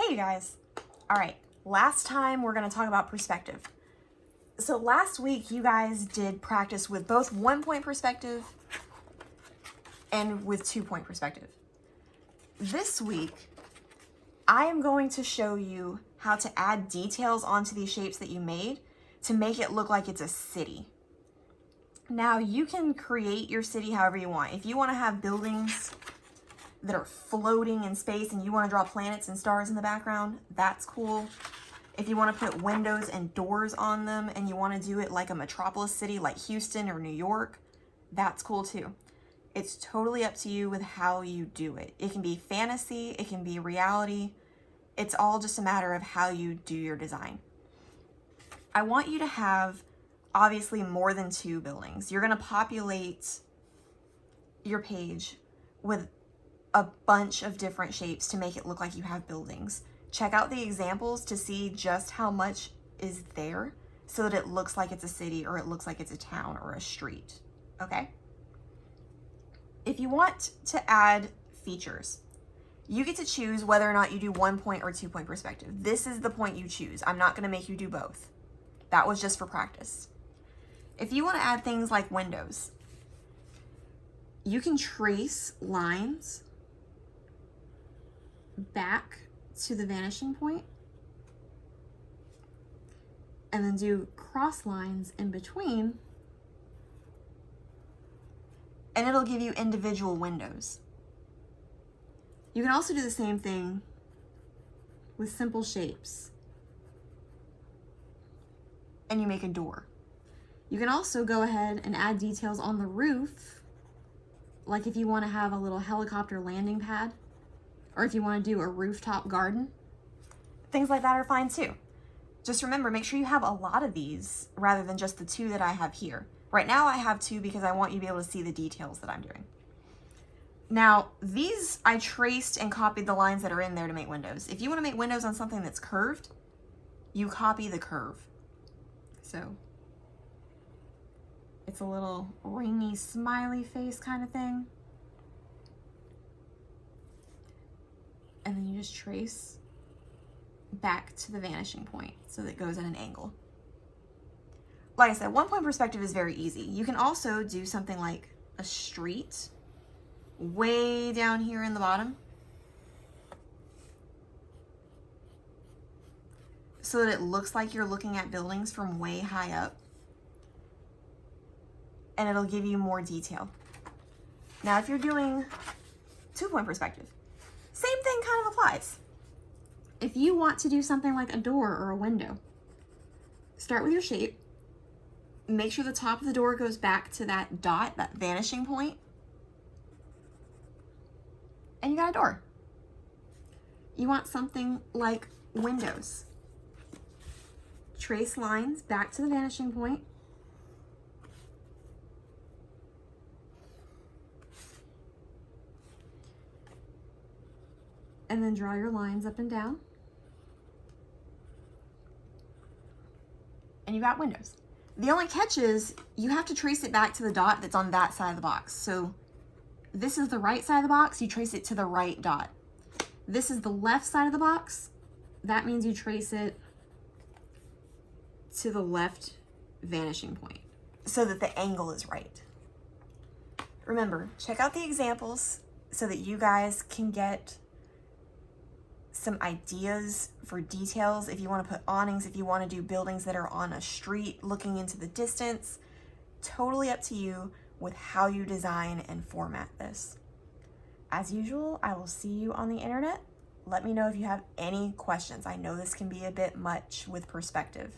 Hey you guys. All right, last time we're gonna talk about perspective. So last week you guys did practice with both 1-point perspective and with 2-point perspective. This week, I am going to show you how to add details onto these shapes that you made to make it look like it's a city. Now you can create your city however you want. If you want to have buildings that are floating in space and you want to draw planets and stars in the background, that's cool. If you want to put windows and doors on them and you want to do it like a metropolis city like Houston or New York, that's cool too. It's totally up to you with how you do it. It can be fantasy, it can be reality. It's all just a matter of how you do your design. I want you to have obviously more than 2 buildings. You're going to populate your page with a bunch of different shapes to make it look like you have buildings. Check out the examples to see just how much is there so that it looks like it's a city or it looks like it's a town or a street, okay? If you want to add features, you get to choose whether or not you do 1-point or 2-point perspective. This is the point you choose. I'm not gonna make you do both. That was just for practice. If you wanna add things like windows, you can trace lines back to the vanishing point and then do cross lines in between, and it'll give you individual windows. You can also do the same thing with simple shapes and you make a door. You can also go ahead and add details on the roof, like if you want to have a little helicopter landing pad, or if you want to do a rooftop garden. Things like that are fine too. Just remember, make sure you have a lot of these rather than just the 2 that I have here. Right now I have 2 because I want you to be able to see the details that I'm doing. Now, these I traced and copied the lines that are in there to make windows. If you want to make windows on something that's curved, you copy the curve. So it's a little ringy smiley face kind of thing. And then you just trace back to the vanishing point so that it goes at an angle. Like I said, 1-point perspective is very easy. You can also do something like a street way down here in the bottom so that it looks like you're looking at buildings from way high up, and it'll give you more detail. Now, if you're doing 2-point perspective, same thing kind of applies. If you want to do something like a door or a window, start with your shape. Make sure the top of the door goes back to that dot, that vanishing point, and you got a door. You want something like windows. Trace lines back to the vanishing point. And then draw your lines up and down. And you got windows. The only catch is you have to trace it back to the dot that's on that side of the box. So this is the right side of the box, you trace it to the right dot. This is the left side of the box. That means you trace it to the left vanishing point so that the angle is right. Remember, check out the examples so that you guys can get some ideas for details. If you want to put awnings, if you want to do buildings that are on a street looking into the distance, totally up to you with how you design and format this. As usual, I will see you on the internet. Let me know if you have any questions. I know this can be a bit much with perspective.